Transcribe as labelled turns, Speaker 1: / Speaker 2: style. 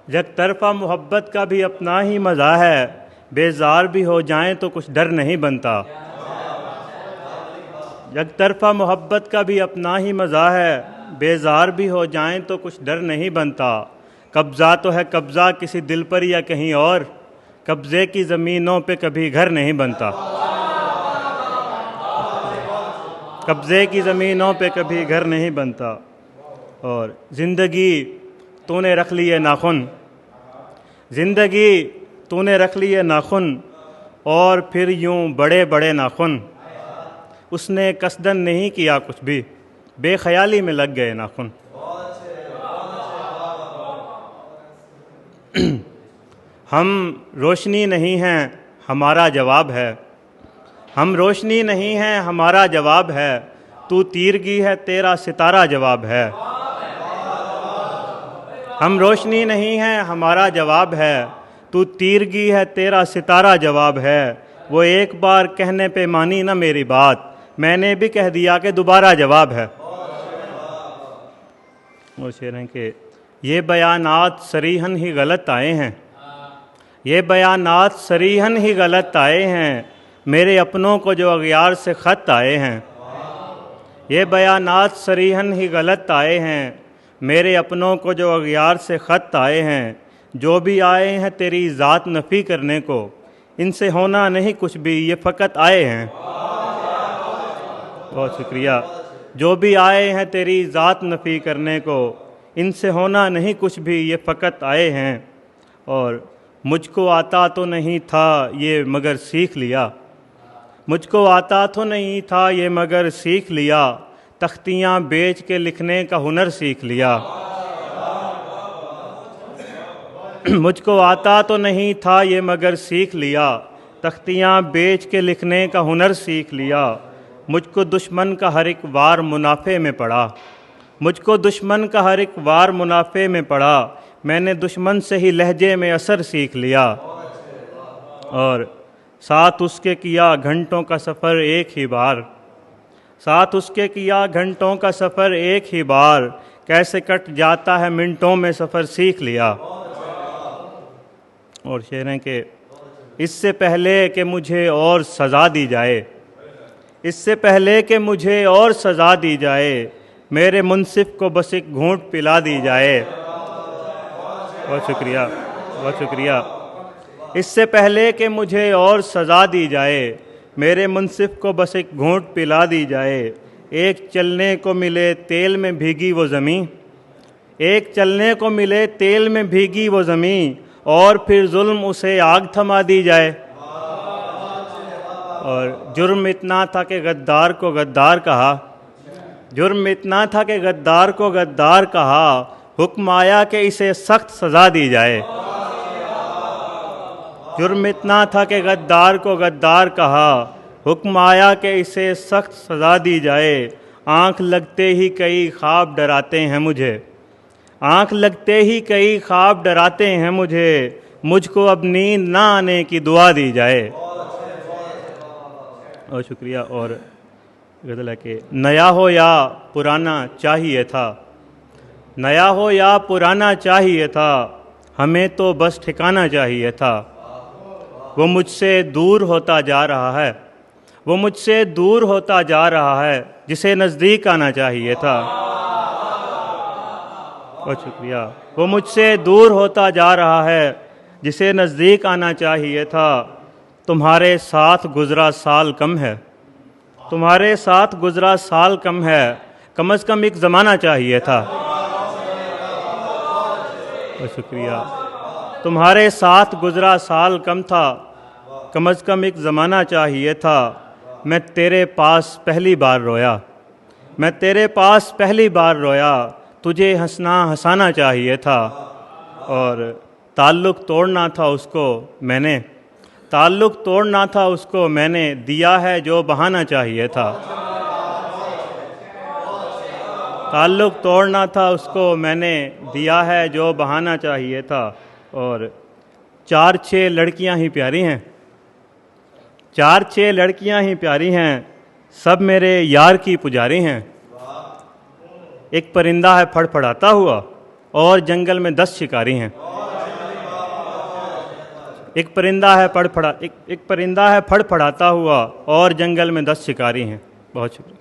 Speaker 1: یک طرفہ محبت کا بھی اپنا ہی مزہ ہے، بیزار بھی ہو جائیں تو کچھ ڈر نہیں بنتا۔ یک طرفہ محبت کا بھی اپنا ہی مزہ ہے، بیزار بھی ہو جائیں تو کچھ ڈر نہیں بنتا۔ قبضہ تو ہے قبضہ کسی دل پر یا کہیں اور، قبضے کی زمینوں پہ کبھی گھر نہیں بنتا۔ قبضے کی زمینوں پہ کبھی گھر نہیں بنتا۔ اور زندگی تو نے رکھ لیے ناخن، زندگی تو نے رکھ لیے ناخن، اور پھر یوں بڑے بڑے ناخن۔ اس نے قصدن نہیں کیا کچھ بھی، بے خیالی میں لگ گئے ناخن۔ ہم روشنی نہیں ہیں ہمارا جواب ہے، ہم روشنی نہیں ہیں ہمارا جواب ہے، تو تیرگی ہے تیرا ستارہ جواب ہے۔ ہم روشنی نہیں ہیں ہمارا جواب ہے، تو تیرگی ہے تیرا ستارہ جواب ہے۔ وہ ایک بار کہنے پہ مانی نہ میری بات، میں نے بھی کہہ دیا کہ دوبارہ جواب ہے۔ اور شعر ہیں کہ یہ بیانات صریحاً ہی غلط آئے ہیں، یہ بیانات صریحاً ہی غلط آئے ہیں، میرے اپنوں کو جو اغیار سے خط آئے ہیں۔ یہ بیانات صریحاً ہی غلط آئے ہیں، میرے اپنوں کو جو اغیار سے خط آئے ہیں۔ جو بھی آئے ہیں تیری ذات نفی کرنے کو، ان سے ہونا نہیں کچھ بھی یہ فقط آئے ہیں۔ بہت شکریہ۔ جو بھی آئے ہیں تیری ذات نفی کرنے کو، ان سے ہونا نہیں کچھ بھی یہ فقط آئے ہیں۔ اور مجھ کو آتا تو نہیں تھا یہ مگر سیکھ لیا، مجھ کو آتا تو نہیں تھا یہ مگر سیکھ لیا، تختیاں بیچ کے لکھنے کا ہنر سیکھ لیا۔ مجھ کو آتا تو نہیں تھا یہ مگر سیکھ لیا، تختیاں بیچ کے لکھنے کا ہنر سیکھ لیا۔ مجھ کو دشمن کا ہر ایک وار منافع میں پڑا، مجھ کو دشمن کا ہر ایک وار منافع میں پڑا، میں نے دشمن سے ہی لہجے میں اثر سیکھ لیا۔ اور ساتھ اس کے کیا گھنٹوں کا سفر ایک ہی بار، ساتھ اس کے کیا گھنٹوں کا سفر ایک ہی بار، کیسے کٹ جاتا ہے منٹوں میں سفر سیکھ لیا۔ اور شعر ہیں کہ اس سے پہلے کہ مجھے اور سزا دی جائے، اس سے پہلے کہ مجھے اور سزا دی جائے، میرے منصف کو بس ایک گھونٹ پلا دی جائے۔ بہت شکریہ، بہت شکریہ۔ اس سے پہلے کہ مجھے اور سزا دی جائے، میرے منصف کو بس ایک گھونٹ پلا دی جائے۔ ایک چلنے کو ملے تیل میں بھیگی وہ زمین، ایک چلنے کو ملے تیل میں بھیگی وہ زمین، اور پھر ظلم اسے آگ تھما دی جائے۔ اور جرم اتنا تھا کہ غدار کو غدار کہا، جرم اتنا تھا کہ غدار کو غدار کہا، حکم آیا کہ اسے سخت سزا دی جائے۔ جرم اتنا تھا کہ غدار کو غدار کہا، حکم آیا کہ اسے سخت سزا دی جائے۔ آنکھ لگتے ہی کئی خواب ڈراتے ہیں مجھے، آنکھ لگتے ہی کئی خواب ڈراتے ہیں مجھے، مجھ کو اب نیند نہ آنے کی دعا دی جائے۔ اور شکریہ۔ اور غزل ہے کہ نیا ہو یا پرانا چاہیے تھا، نیا ہو یا پرانا چاہیے تھا، ہمیں تو بس ٹھکانا چاہیے تھا۔ وہ مجھ سے دور ہوتا جا رہا ہے، وہ مجھ سے دور ہوتا جا رہا ہے، جسے نزدیک آنا چاہیے تھا۔ بہت شکریہ۔ وہ مجھ سے دور ہوتا جا رہا ہے، جسے نزدیک آنا چاہیے تھا۔ تمہارے ساتھ گزرا سال کم ہے، تمہارے ساتھ گزرا سال کم ہے، کم از کم ایک زمانہ چاہیے تھا۔ بہت شکریہ۔ تمہارے ساتھ گزرا سال کم تھا، کم از کم ایک زمانہ چاہیے تھا۔ میں تیرے پاس پہلی بار رویا، میں تیرے پاس پہلی بار رویا، تجھے ہنسنا ہنسانا چاہیے تھا۔ اور تعلق توڑنا تھا اس کو میں نے، تعلق توڑنا تھا اس کو میں نے، دیا ہے جو بہانا چاہیے تھا۔ تعلق توڑنا تھا اس کو میں نے، دیا ہے جو بہانا چاہیے تھا۔ اور 4-6 لڑکیاں ہی پیاری ہیں، 4-6 لڑکیاں ہی پیاری ہیں، سب میرے یار کی پجاری ہیں۔ ایک پرندہ ہے پھڑ پھڑاتا ہوا، اور جنگل میں 10 شکاری ہیں۔ ایک پرندہ ہے پھڑ پھڑاتا ہوا اور جنگل میں 10 شکاری ہیں. بہت شکریہ.